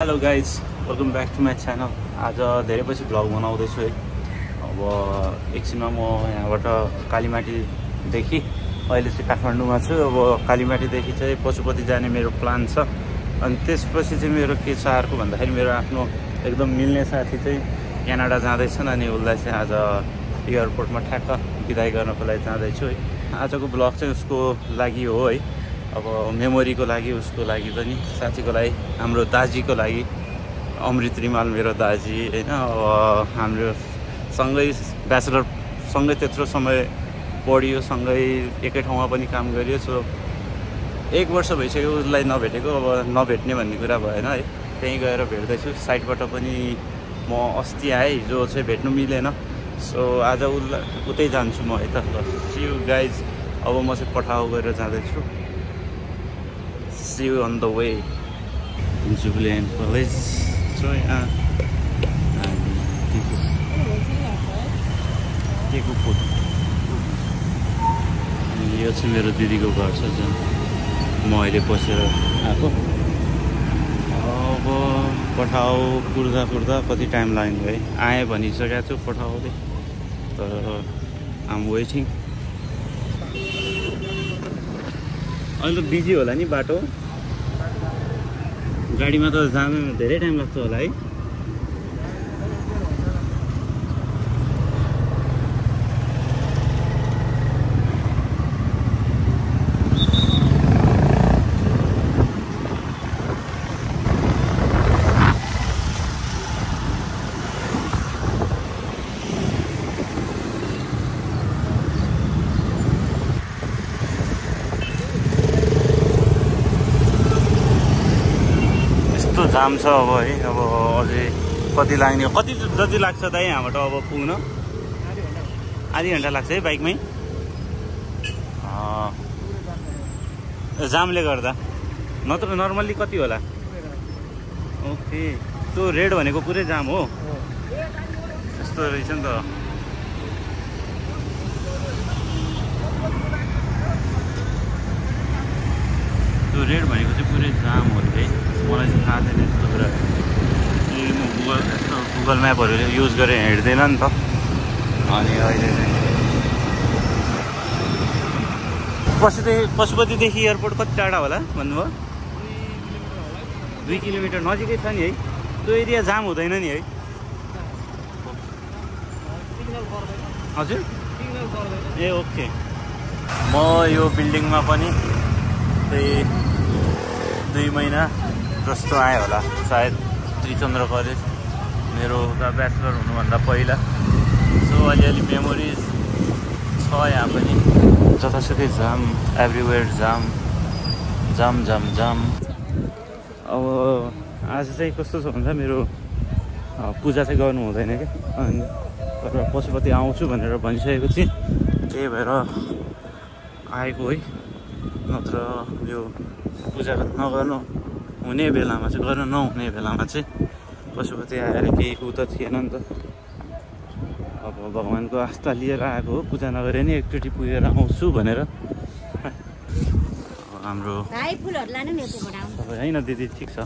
Hello guys, welcome back to my channel. आज धेरै पछि भ्लग बनाउँदैछु है। अब एकछिनमा म यहाँबाट कालीमाटीदेखि अहिले चाहिँ काठमाडौँमा छु। अब कालीमाटीदेखि चाहिँ पशुपति जाने मेरो प्लान छ। अनि त्यसपछि चाहिँ मेरो के छ अर्को भन्दाखेरि मेरो आफ्नो एकदम मिल्ने साथी चाहिँ क्यानाडा जाँदैछन्। अनि उसलाई चाहिँ आज एयरपोर्टमा ठ्याक्क बिदाई गर्नको लागि जाँदैछु है। आजको भ्लग चाहिँ उसको लागि हो है। अब मेमोरीको लागि, उसको लागि पनि, साथीको लागि, हाम्रो दाजीको लागि, अमृत रिमाल मेरो दाजी होइन। अब हाम्रो सँगै ब्याचलर सँगै त्यत्रो समय पढियो, सँगै एकै ठाउँमा पनि काम गरियो। सो 1 वर्ष भइसक्यो उसलाई नभेटेको। अब नभेट्ने भन्ने कुरा भएन है। त्यहीँ गएर भेट्दैछु। साइडबाट पनि म अस्ति आएँ, हिजो चाहिँ भेट्नु मिलेन। सो आज उतै जान्छु म है त। See you guys. अब म चाहिँ पठाउ गरेर जाँदैछु। See you on the way. Jubilant College. So yeah. This is Teku food. यो चाहिँ मेरो दिदीको घर छ जुन म अहिले बसेर आएको। अब पठाउ कुर्दा कति टाइम लाग्यो है। आएँ भनिसकेको छु पठाउँदै, तर आम वेटिङ। अहिले त बिजी होला नि बाटो, गाडीमा त जानु धेरै टाइम लाग्छ होला है। जाम छ अब है। अब अझै कति लाग्ने, कति जति लाग्छ त यहाँबाट अब पुग्न? आधी घन्टा लाग्छ है बाइकमै। जामले गर्दा नत्र नर्मल्ली कति होला? ओके, त्यो रेड भनेको पुरै जाम हो। यस्तो रहेछ नि त। त्यो रेड भनेको चाहिँ पुरै जाम हो है। मलाई चाहिँ थाहा छैन यस्तो कुरा। म गुगल म्यापहरू युज गरेर हिँड्दैन नि त। अनि अहिले चाहिँ पशुपतिदेखि एयरपोर्ट कति टाढा होला भन्नुभयो? 2 किलोमिटर नजिकै छ नि है। त्यो एरिया जाम हुँदैन नि है? हजुर ए ओके। म यो बिल्डिङमा पनि त्यही 2 महिना जस्तो आयो होला सायद। त्रिचन्द्र कलेज मेरो उता ब्याचलर हुनुभन्दा पहिला। सो अलिअलि मेमोरिज छ यहाँ पनि। जतासुकै जाम, एभ्रिवेयर जाम जाम जाम जाम। अब आज चाहिँ कस्तो छ भन्दा मेरो पूजा चाहिँ गर्नु हुँदैन क्या। अनि तर पशुपति आउँछु भनेर भनिसकेको थिएँ, त्यही भएर आएको है। नत्र यो पूजा नगर्नु हुने बेलामा चाहिँ, गर्नु नहुने बेलामा चाहिँ पशुपति आएर केही उ त थिएन नि त। अब भगवान्को आस्था लिएर आएको हो, पूजा नगरे नि एकचोटि पुगेर आउँछु भनेर। हाम्रो होइन दिदी, ठिक छ।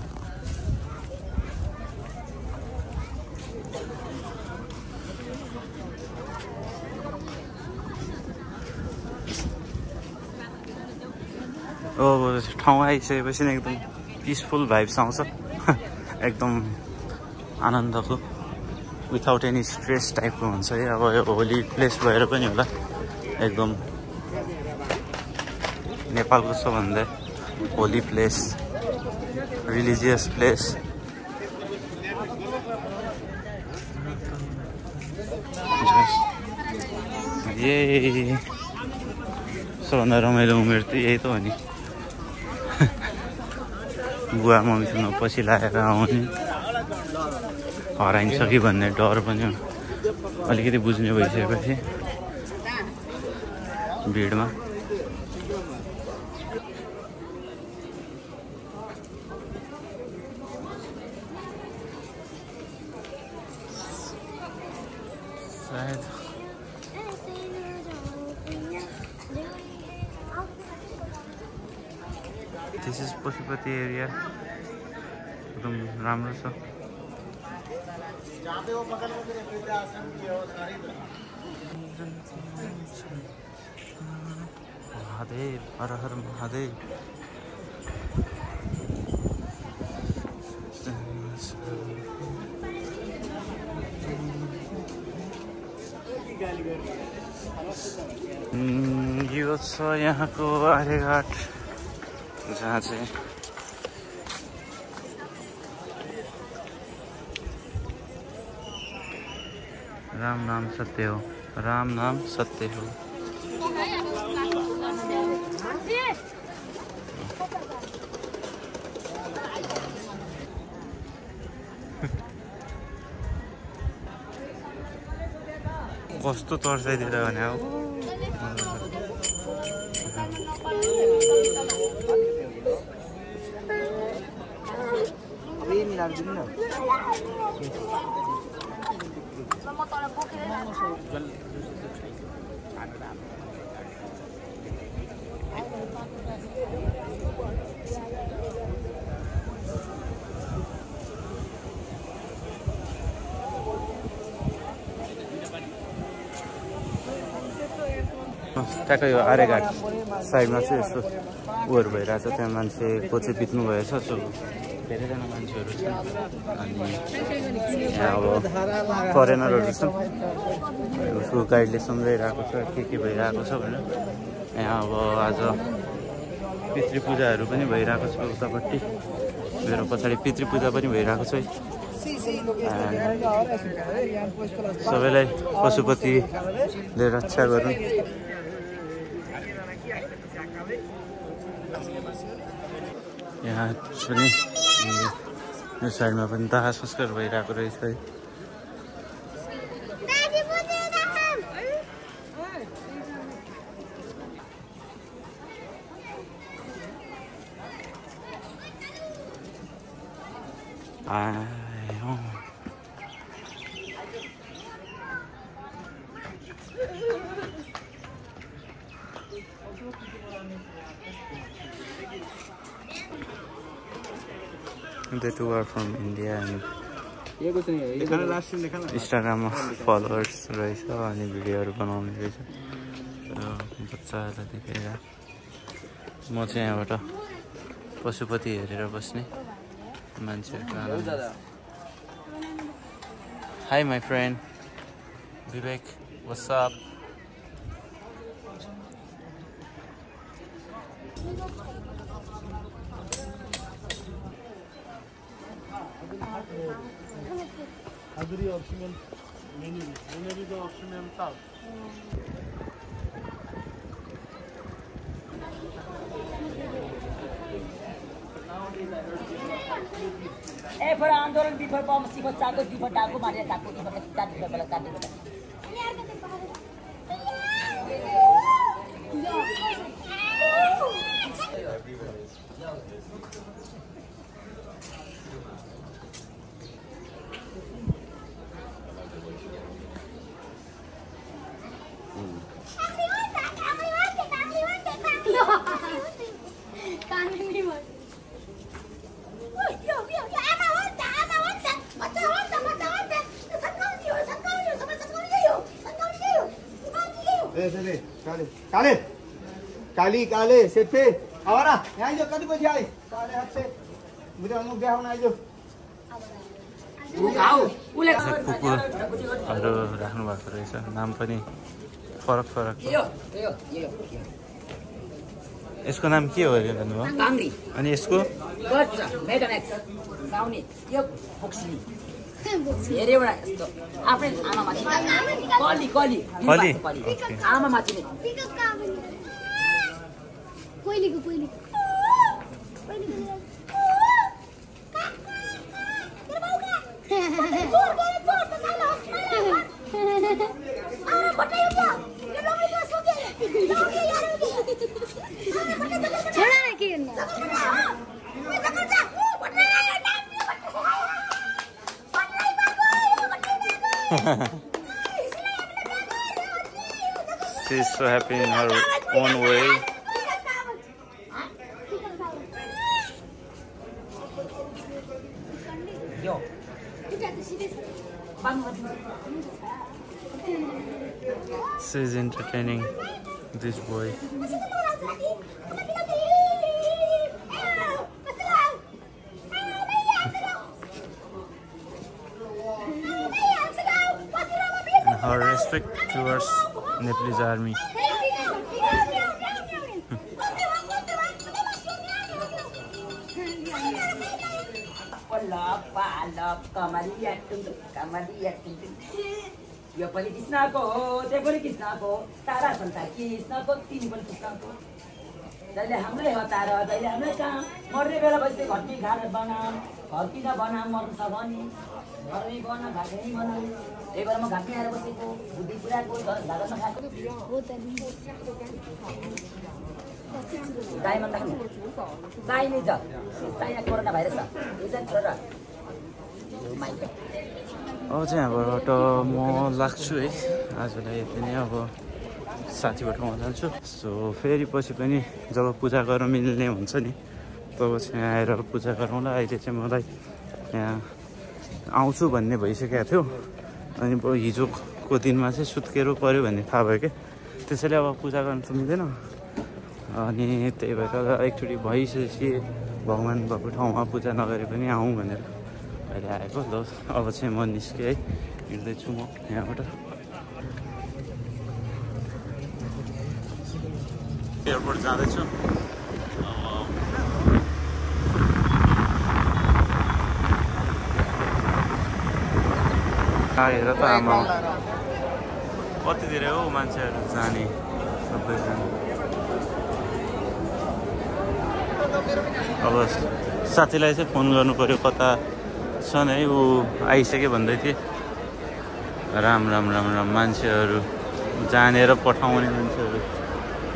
अब ठाउँ आइसकेपछि नै एकदम पिसफुल भाइब्स आउँछ। एकदम आनन्दको, विथाउट एनी स्ट्रेस टाइपको हुन्छ है। अब यो होली प्लेस भएर पनि होला, एकदम नेपालको सबभन्दा होली प्लेस, रिलिजियस प्लेस। यही सबभन्दा रमाइलो उमेर त यही त हो नि। बुवा मम्मीसँग पछि लागेर आउने, हराइन्छ कि भन्ने डर पनि अलिकति बुझ्ने भइसकेपछि भिडमा। सायद This is Pashupati area. एकदम राम्रो छ। महादेव हर हर महादेव। यो छ यहाँको आर्यघाट, जहाँ चाहिँ राम नाम सत्य हो, राम नाम सत्य हो। कस्तो तर्साइदिएर भने हौ। ट्याक्कै यो आर्यघाट साइडमा चाहिँ यसो उयोहरू भइरहेछ, त्यहाँ मान्छेको चाहिँ बित्नु भएछ। सो धेरैजना मान्छेहरू छन् अनि यहाँ अब फरेनरहरू छन्। उसको गाइडले सम्झाइरहेको छ के भइरहेको छ भनेर। यहाँ अब आज पितृपूजाहरू पनि भइरहेको छ उतापट्टि, मेरो पछाडि पितृपूजा पनि भइरहेको छ। सबैलाई पशुपतिले रक्षा गरून्। यहाँ पनि यो साइडमा पनि दाह संस्कार भइरहेको रहेछ है। The two are from India and Instagram followers रहेछ अनि भिडियोहरू बनाउने रहेछ। बच्चाहरूलाई देखेर म चाहिँ यहाँबाट पशुपति हेरेर बस्ने मान्छेहरूको। Hi my friend Vivek, what's up? Agri optional menu the optional top. ए बडा आन्दोलन विफल पमसी बच्चाको दिप डाको मारे डाको दिप काटे बेला काटे बेला काली काले सेठे आवारा यहाँ जो कति बजी आए काले हाथ से मुझे हम बिहा होना जो कुकुरहरू राख्नु भएको रहेछ, नाम पनि फरक फरक। यसको नाम के हो अरे भन्नुभयो? काङ्ग्री। अनि यसको मेगानेक्स साउनी यो फोक्सी हेरेवटा यस्तो आफ्नै आमा माथि कली कली आमा माथि नै कोइलीको She's so happy in her own way. हो She's entertaining this boy. And her respect towards Nepalese army. यो पनि कृष्णको हो त्यो पनि कृष्णको तारा संसार कृष्णको तिमी पनि कृष्णको जहिले हाम्रै हतार जहिले हाम्रै काम मर्ने बेला बस्दै घट्ने खाएर बनाम फर्किन बनाम मर्नु छ भने घरमै बना घाटमै बना त्यही भएर म घाटमै आएर बसेको बुद्धि कुराको झागरमा खाएको डायमन्ड राख्नु चाहिने छ चाहिने कोरोना भाइरस छ यो चाहिँ छोडेर अब चाहिँ यहाँबाट म लाग्छु है आजलाई यति नै अब साथीको ठाउँमा जान्छु सो फेरि पछि पनि जब पूजा गर्न मिल्ने हुन्छ नि तब चाहिँ आएर पूजा गरौँला अहिले चाहिँ मलाई यहाँ आउँछु भन्ने भइसकेको थियो अनि हिजोको दिनमा चाहिँ सुत्केरो पऱ्यो भन्ने थाहा भयो क्या त्यसैले अब पूजा गर्न त मिल्दैन अनि त्यही भएर एकचोटि भइसकेपछि भगवान् भएको ठाउँमा पूजा नगरे पनि आउँ भनेर अहिले आएको ल अब चाहिँ म निस्केँ है हिँड्दैछु म यहाँबाट एयरपोर्ट जाँदैछु हेर त आमा कति धेरै हो मान्छेहरू जाने सबैजना अब साथीलाई चाहिँ फोन गर्नु पर्यो कता छन् है ऊ आइसक्यो भन्दै थिएँ राम राम राम राम मान्छेहरू जानेर पठाउने मान्छेहरू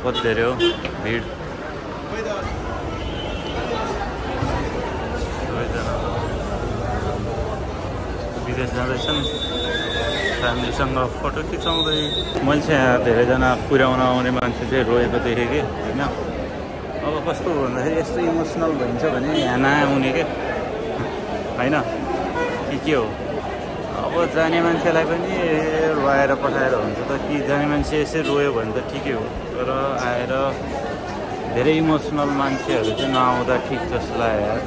कति धेरै हो भिड विदेश जाँदैछन् फ्यामिलीसँग फोटो खिचाउँदै मैले चाहिँ यहाँ धेरैजना पुर्याउन आउने मान्छे चाहिँ रोएको देखेँ कि होइन अब कस्तो भन्दाखेरि यस्तो इमोसनल भइन्छ भने यहाँ नआउने क्या होइन के हो अब जाने मान्छेलाई पनि रुवाएर पठाएर हुन्छ त कि जाने मान्छे यसै रोयो भने त ठिकै हो तर आएर धेरै इमोसनल मान्छेहरू चाहिँ नआउँदा ठिक जस्तो लाग्यो यार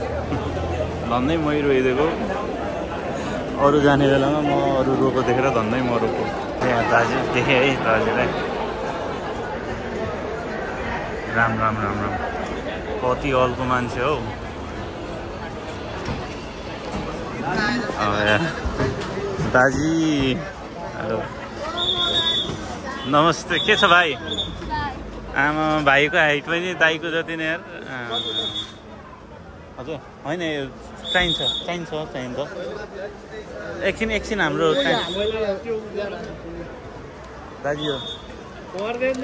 धन्दै मै रोइदिएको अरू जाने बेलामा म अरू रोको देखेर धन्दै म रोको यहाँ दाजु देखेँ है दाजुलाई राम राम राम राम कति अल्को मान्छे हौ दाजी हेलो नमस्ते के छ भाइ आमा भाइको हाइट पनि दाइको जति नै यार हजुर होइन चाहिन्छ एकछिन हाम्रो दाजु हो पर्दैन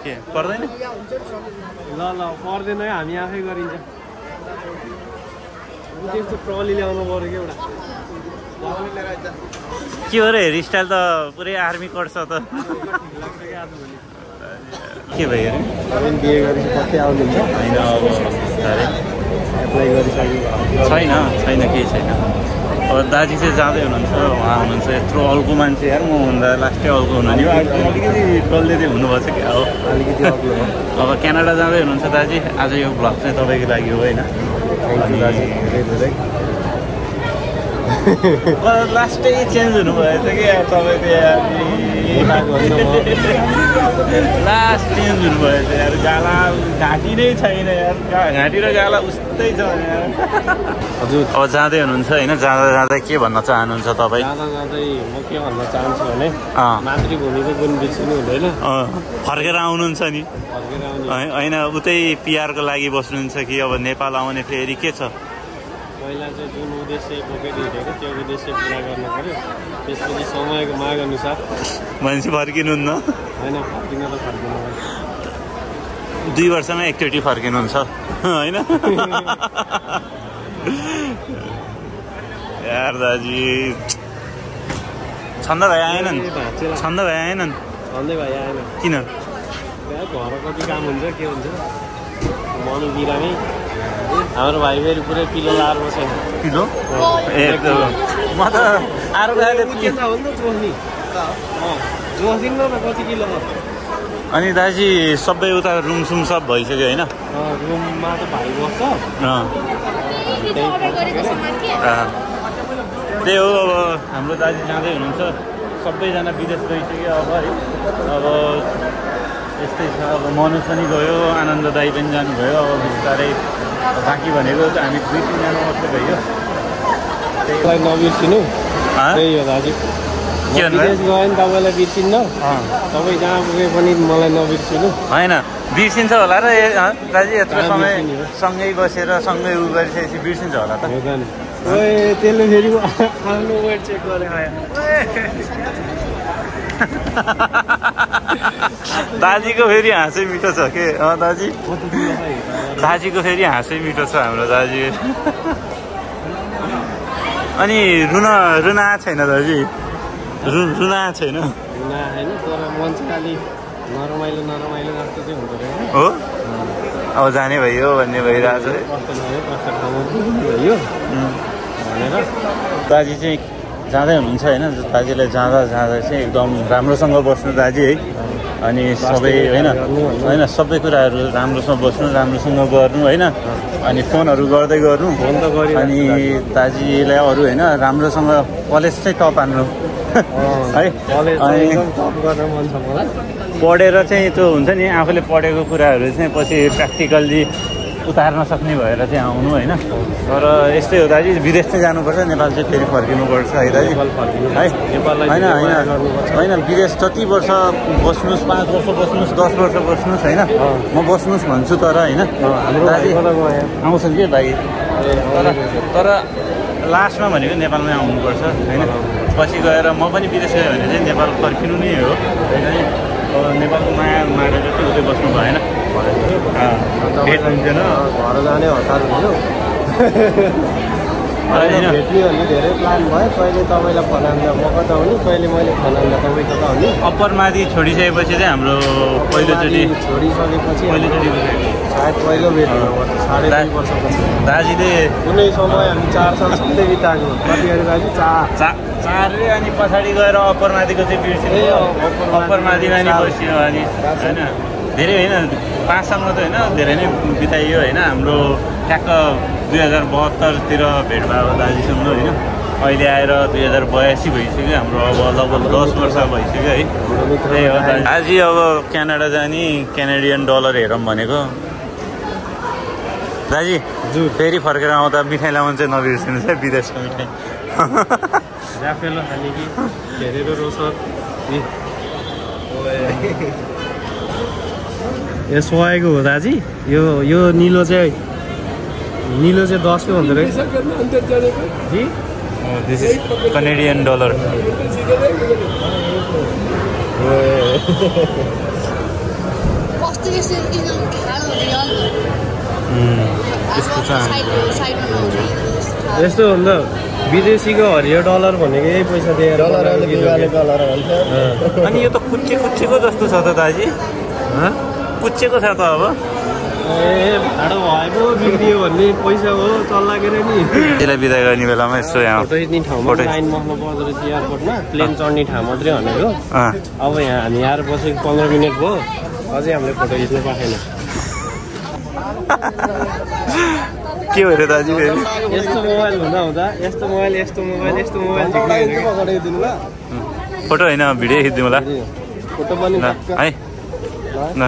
के पर्दैन ल पर्दैन हामी आफै गरिन्छ त्यस्तो ट्रली ल्याउनु पर्यो कि एउटा के हो र हेयरस्टाइल त पुरै आर्मी कट छ त के भयो अरे बिहे गरेपछि आउनुहुन्छ होइन अब एप्लाई गरिसक्यो छैन केही छैन अब दाजु चाहिँ जाँदै हुनुहुन्छ उहाँ हुनुहुन्छ यत्रो अल्को मान्छे यार म भन्दा लास्टै अल्को हुनु नि अलिकति डल्ले हुनुभएको छ क्या हो अलिकति अब क्यानाडा जाँदै हुनुहुन्छ दाजु आज यो भ्लग चाहिँ तपाईँको लागि हो होइन लास्टै चेन्ज हुनुभएछ कि तपाईँको लास्ट चेन्ज हुनुभएछ यार गाला घाँटी नै छैन यार घाँटी र गाला उस्तै छ यार हजुर अब जाँदै हुनुहुन्छ होइन जाँदा के भन्न चाहनुहुन्छ तपाईँ जाँदै म के भन्न चाहन्छु भने मातृभूमिको गुण बिर्सिनु हुँदैन फर्केर आउनुहुन्छ नि फर्केर आउने होइन उतै पिआरको लागि बस्नुहुन्छ कि अब नेपाल आउने फेरि के छ पहिला चाहिँ जुन उद्देश्य बोकेर हिँडेको त्यो उद्देश्य पुरा गर्नु पऱ्यो त्यसपछि समयको माग अनुसार मान्छे फर्किनुहुन्न होइन फर्किन त फर्किनु 2 वर्षमा एकचोटि फर्किनुहुन्छ होइन यार दाजु छन्द भाइ आएनन् भन्दै भाइ आएन किन घर कति काम हुन्छ के हुन्छ मनु बिरामै हाम्रो भाइ फेरि पुरै किलो लाएर बसेको किलो ए म त आरो खाले के हो नि त जोस्नी जोस्दिन न कति किलो हो अनि दाजी सबै उता रुम सुम सब भइसक्यो हैन रुममा त भाइ बस्छ त्यही हो अब हाम्रो दाजी जाँदै हुनुहुन्छ सबैजना विदेश गइसक्यो अब है अब यस्तै छ अब मनोज पनि गयो आनन्द दाई पनि जानुभयो अब बिस्तारै बाँकी भनेको हामी 2-3 जना मात्रै भयो त्यसलाई नबिर्सिनु त्यही हो दाजु के विदेश गयो नि तपाईँलाई बिर्सिन्न तपाईँ जहाँ पुगे पनि मलाई नबिर्सिनु होइन बिर्सिन्छ होला र दाजु यत्रो समय सँगै बसेर सँगै उ गरिसकेपछि बिर्सिन्छ होला त त्यसले फेरि आफ्नो वेट चेक गरेर दाजीको फेरि हाँसै मिठो छ के दाजी दाजीको फेरि हाँसै मिठो छ हाम्रो दाजी अनि रुना छैन दाजी रुना छैन तर मान्छे अलि नरमाइलो जस्तो चाहिँ हुँदो रहेछ हो अब जाने भयो भन्ने भइरहेछ भनेर दाजी चाहिँ जाँदै हुनुहुन्छ होइन दाजीलाई जाँदा चाहिँ एकदम राम्रोसँग बस्नु दाजी है अनि सबै होइन सबै कुराहरू राम्रोसँग बस्नु राम्रोसँग गर्नु होइन अनि फोनहरू गर्दै गर्नु अनि दाजीलाई अरू होइन राम्रोसँग कलेज चाहिँ टप हान्नु है अनि पढेर चाहिँ त्यो हुन्छ नि आफूले पढेको कुराहरू चाहिँ पछि प्र्याक्टिकल्ली उतार्न सक्ने भएर चाहिँ आउनु होइन तर यस्तै हो दाजु विदेश चाहिँ जानुपर्छ नेपाल चाहिँ फेरि फर्किनुपर्छ है दाजु है होइन विदेश जति वर्ष बस्नुहोस् 5 वर्ष बस्नुहोस् 10 वर्ष बस्नुहोस् होइन म बस्नुहोस् भन्छु तर होइन दाजु आउँछन् कि भाइ तर लास्टमा भनेको नेपालमै आउनुपर्छ होइन पछि गएर म पनि विदेश गएँ भने चाहिँ नेपाल फर्किनु नै हो होइन नेपालको माया मारेर चाहिँ उतै बस्नु भएन भेट हुन्थेन घर जाने हतार हुन्थ्यो भेट्ने भन्ने धेरै प्लान भयो कहिले तपाईँलाई फलाउँदा म कता हुने कहिले मैले फलाउँदा तपाईँ कता हुने अप्परमाथि छोडिसकेपछि चाहिँ हाम्रो पहिलोचोटि सायद पहिलो भेट 3.5 वर्षपछि दाजुले कुनै समय हामी 4 साल सँगै बिताएको कति गरे दाजु 4 अनि पछाडि गएर अप्परमाथिको चाहिँ बिर्सियो अप्परमाथिमा नि बस्यो अनि होइन धेरै होइन 5 सालमा त होइन धेरै नै बिताइयो होइन हाम्रो ठ्याक्क 2072 भेट भएको दाजुसँग होइन अहिले आएर 2082 भइसक्यो हाम्रो अब लगभग 10 वर्ष भइसक्यो है त्यही हो दाजु अब क्यानाडा जाने क्यानाडियन डलर हेरौँ भनेको दाजु फेरि फर्केर आउँदा मिठाई ल्याउनु चाहिँ नबिर्सिनुहोस् है विदेशको मिठाई राफेलो खाने कि हेरेर रोसर यो सोएको हो दाजी यो निलो चाहिँ 10 को हुँदो रहेछ जी दिस इज कनेडियन डलर यस्तो भन्दा विदेशीको हरियो डलर भनेको यही पैसा दिएर अनि यो त कुच्चेको जस्तो छ त दाजी कुच्चेको छ त अब भाडो भएको बिग्रियो भन्ने पैसा हो चल्ला के नि यसलाई बिदा गर्ने बेलामा यसो यहाँ ठाउँमा लाइन बस्नु पर्दो रहेछ एयरपोर्टमा प्लेन चढ्ने ठाउँ मात्रै भनेको अब यहाँ हामी आएर बसेको 15 मिनट भयो अझै हामीले फोटो खिच्नु पाएन के हो रे दाजु यस्तो मोबाइल हुँदा यस्तो मोबाइल फोटो होइन भिडियो खिच्दिउँ होला फोटो पनि है न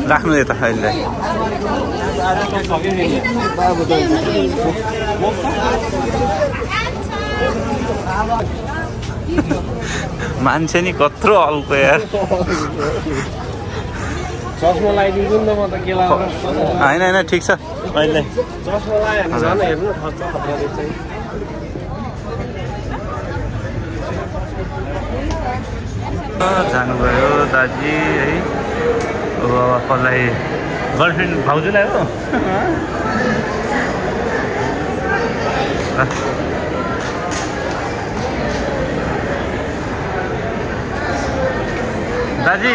राख्नु यता अहिले मान्छे नि कत्रो अल्को यार चस्मा लगाइदिन्छु नि त म त के होइन ठिक छ अहिले चस्मा लगायो भने झन् हेर्नु खर्च जानुभयो दाजी है अब कसलाई गर्लफ्रेन्ड भाउजूलाई हो दाजी